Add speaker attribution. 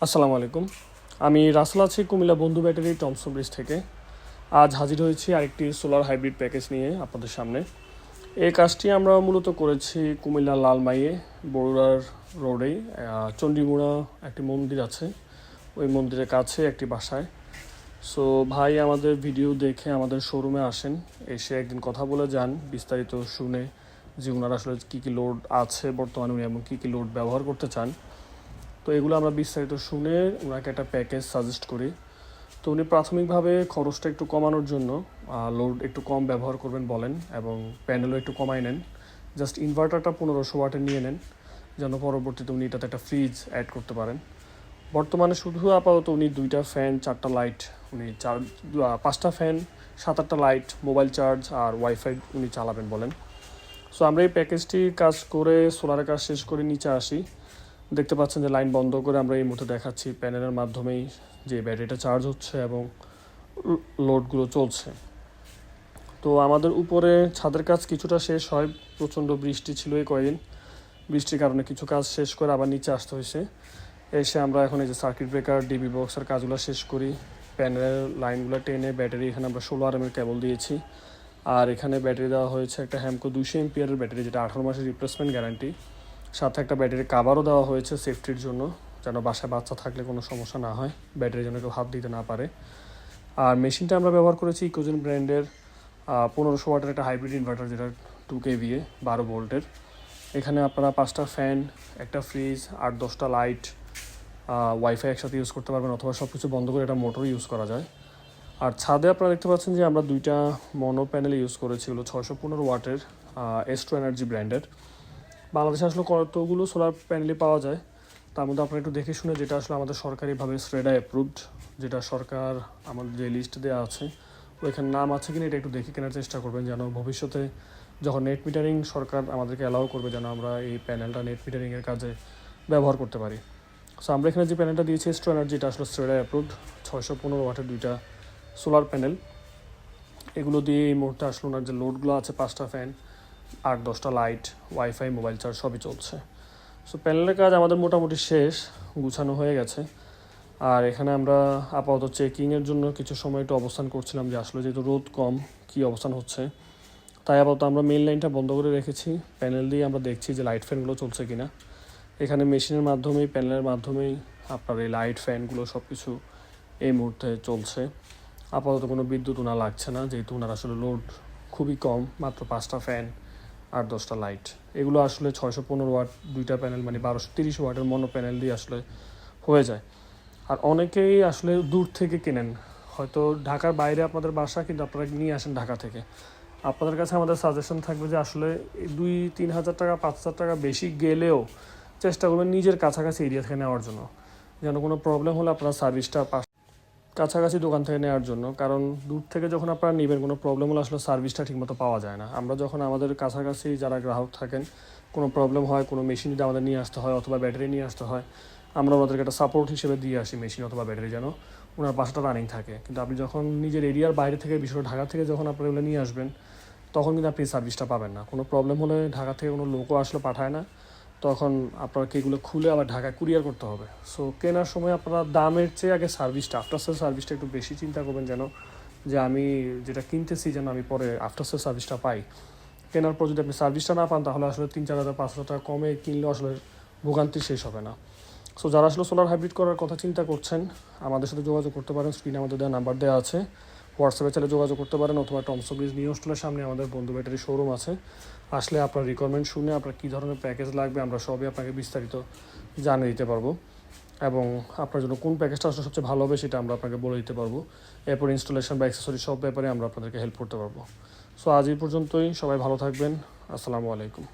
Speaker 1: আসসালামু আলাইকুম। আমি রাসেল আছি কুমিল্লা বন্ধু ব্যাটারি টমসন ব্রিজ থেকে। আজ হাজির হয়েছি আরেকটি সোলার হাইব্রিড প্যাকেজ নিয়ে আপনাদের সামনে। এই কাজটি আমরা মূলত করেছি কুমিল্লা লালমাইয়ে বড়ুয়ার রোডেই চণ্ডীমুড়া একটি মন্দির আছে, ওই মন্দিরের কাছে একটি বাসায়। সো ভাই আমাদের ভিডিও দেখে আমাদের শোরুমে আসেন, এসে একদিন কথা বলে যান, বিস্তারিত শুনে যে ওনার আসলে কী কী লোড আছে বর্তমানে, উনি এমন কী কী লোড ব্যবহার করতে চান। তো এগুলো আমরা বিস্তারিত শুনে ওনাকে একটা প্যাকেজ সাজেস্ট করি। তো উনি প্রাথমিকভাবে খরচটা একটু কমানোর জন্য লোড একটু কম ব্যবহার করবেন বলেন, এবং প্যানেলও একটু কমাই নেন। জাস্ট ইনভার্টারটা 1500 ওয়াটের নিয়ে নেন, যেন পরবর্তীতে উনি এটাতে একটা ফ্রিজ অ্যাড করতে পারেন। বর্তমানে শুধু আপাতত উনি 2টা ফ্যান 4টা লাইট, উনি 5টা ফ্যান 7-8টা লাইট, মোবাইল চার্জ আর ওয়াইফাই উনি চালাবেন বলেন। সো আমরা এই প্যাকেজটি কাজ করে সোলারের কাজ শেষ করে নিচে আসি। দেখতে পাচ্ছেন যে লাইন বন্ধ করে আমরা এই মুহূর্তে দেখাচ্ছি প্যানেলের মাধ্যমেই যে ব্যাটারিটা চার্জ হচ্ছে এবং লোডগুলো চলছে। তো আমাদের উপরে ছাদের কাজ কিছুটা শেষ হয়, প্রচণ্ড বৃষ্টি ছিল এই কয়েকদিন, বৃষ্টির কারণে কিছু কাজ শেষ করে আবার নিচে আসতে হয়েছে। এসে আমরা এখন এই যে সার্কিট ব্রেকার, ডিবি বক্সের কাজগুলো শেষ করি, প্যানেলের লাইনগুলো টেনে ব্যাটারি এখানে আমরা 16 RMএর কেবল দিয়েছি। আর এখানে ব্যাটারি দেওয়া হয়েছে একটা হ্যামকো 200 এমপিয়ারের ব্যাটারি, যেটা 18 মাসের রিপ্লেসমেন্ট গ্যারান্টি। সাথে একটা ব্যাটারি কাভারও দেওয়া হয়েছে সেফটির জন্য, যেন বাসায় বাচ্চা থাকলে কোনো সমস্যা না হয়, ব্যাটারি যেন কেউ হাত দিতে না পারে। আর মেশিনটা আমরা ব্যবহার করেছি ইকোজেন ব্র্যান্ডের 1500 ওয়াটের একটা হাইব্রিড ইনভার্টার, যেটা 2 kVA 12 ভোল্টের। এখানে আপনারা 5টা ফ্যান, একটা ফ্রিজ, 8-10টা লাইট, ওয়াইফাই একসাথে ইউজ করতে পারবেন, অথবা সব কিছু বন্ধ করে একটা মোটর ইউজ করা যায়। আর ছাদে আপনারা দেখতে পাচ্ছেন যে আমরা 2টা মনো প্যানেল ইউজ করেছি, হলো 615 ওয়াটের এস্ট্রো এনার্জি ব্র্যান্ডের। বাংলাদেশে আসলে কতগুলো সোলার প্যানেলই পাওয়া যায়, তার মধ্যে আপনারা একটু দেখে শুনে যেটা আসলে আমাদের সরকারিভাবে স্রেডা অ্যাপ্রুভড, যেটা সরকার আমাদের যে লিস্ট দেওয়া আছে ওইখানে নাম আছে কিনা এটা একটু দেখে কেনার চেষ্টা করবেন, যেন ভবিষ্যতে যখন নেট মিটারিং সরকার আমাদেরকে অ্যালাউ করবে, যেন আমরা এই প্যানেলটা নেট মিটারিংয়ের কাজে ব্যবহার করতে পারি। সো আমরা এখানে যে প্যানেলটা দিয়েছি এস্ট্রো এনার্জি, এটা আসলে স্রেডা অ্যাপ্রুভড 615 ওয়াটের 2টা সোলার প্যানেল। এগুলো দিয়ে এই মুহূর্তে আসলে ওনার যে লোডগুলো আছে 5টা ফ্যান, 8-10টা লাইট, ওয়াইফাই, মোবাইল চার্জ সবই চলছে। সো প্যানেলের কাজ আমাদের মোটামুটি শেষ, গুছানো হয়ে গেছে। আর এখানে আমরা আপাতত চেকিংয়ের জন্য কিছু সময় একটু অবস্থান করছিলাম, যে আসলে যেহেতু রোদ কম কী অবস্থান হচ্ছে, তাই আপাতত আমরা মেইন লাইনটা বন্ধ করে রেখেছি। প্যানেল দিয়ে আমরা দেখছি যে লাইট ফ্যানগুলো চলছে কিনা। এখানে মেশিনের মাধ্যমেই, প্যানেলের মাধ্যমেই আপনার এই লাইট ফ্যানগুলো সব কিছু এই মুহূর্তে চলছে। আপাতত কোনো বিদ্যুৎ ওনার লাগছে না, যেহেতু ওনার আসলে লোড খুবই কম, মাত্র 5টা ফ্যান আর 10টা লাইট। এগুলো আসলে 615 ওয়াট 2টা প্যানেল, মানে 1230 ওয়াটের মনো প্যানেল দিয়ে আসলে হয়ে যায়। আর অনেকেই আসলে দূর থেকে কেনেন, হয়তো ঢাকার বাইরে আপনাদের বাসা, কিন্তু আপনারা নিয়ে আসেন ঢাকা থেকে। আপনাদের কাছে আমাদের সাজেশন থাকবে যে আসলে 2-3 হাজার টাকা 5,000 টাকা বেশি গেলেও চেষ্টা করবেন নিজের কাছাকাছি এরিয়া থেকে নেওয়ার জন্য, যেন কোনো প্রবলেম হলে আপনারা সার্ভিসটা কাছাকাছি দোকান থেকে নেওয়ার জন্য। কারণ দূর থেকে যখন আপনারা নেবেন, কোনো প্রবলেম হলে আসলে সার্ভিসটা ঠিকমতো পাওয়া যায় না। আমরা যখন আমাদের কাছাকাছি যারা গ্রাহক থাকেন, কোনো প্রবলেম হয়, কোনো মেশিন যদি আমাদের নিয়ে আসতে হয় অথবা ব্যাটারি নিয়ে আসতে হয়, আমরা ওনাদেরকে একটা সাপোর্ট হিসেবে দিয়ে আসি মেশিন অথবা ব্যাটারি, যেন ওনার বাসাটা রানিং থাকে। কিন্তু আপনি যখন নিজের এরিয়ার বাইরে থেকে, বিশেষ করে ঢাকা থেকে যখন আপনারা এগুলো নিয়ে আসবেন, তখন কিন্তু আপনি সার্ভিসটা পাবেন না। কোনো প্রবলেম হলে ঢাকা থেকে কোনো লোকও আসলে পাঠায় না, তখন আপনাকে এগুলো খুলে আবার ঢাকায় কুরিয়ার করতে হবে। সো কেনার সময় আপনারা দামের চেয়ে আগে সার্ভিসটা, আফটার সেল সার্ভিসটা একটু বেশি চিন্তা করবেন, যেন যে আমি যেটা কিনতেছি যেন আমি পরে আফটার সেল সার্ভিসটা পাই। কেনার পর যদি আপনি সার্ভিসটা না পান, তাহলে আসলে 3-4 হাজার 5,000 টাকা কমে কিনলেও আসলে ভোগান্তি শেষ হবে না। সো যারা আসলে সোলার হাইব্রিড করার কথা চিন্তা করছেন, আমাদের সাথে যোগাযোগ করতে পারেন, স্ক্রিনে আমাদের দেওয়া নাম্বার দেওয়া আছে, হোয়াটসঅ্যাপে চাইলে যোগাযোগ করতে পারেন, অথবা টমসন ব্রিজ নিউ হোস্টেলের সামনে আমাদের বন্ধু ব্যাটারি শোরুম আছে। আসলে আপনার রিকোয়ারমেন্ট শুনে আপনার কী ধরনের প্যাকেজ লাগবে আমরা সবই আপনাকে বিস্তারিত জানিয়ে দিতে পারবো, এবং আপনার জন্য কোন প্যাকেজটা আসলে সবচেয়ে ভালো হবে সেটা আমরা আপনাকে বলে দিতে পারবো। এরপর ইনস্টলেশন বা অ্যাক্সেসরি সব ব্যাপারে আমরা আপনাদেরকে হেল্প করতে পারবো। সো আজ এই পর্যন্তই, সবাই ভালো থাকবেন। আসসালামু আলাইকুম।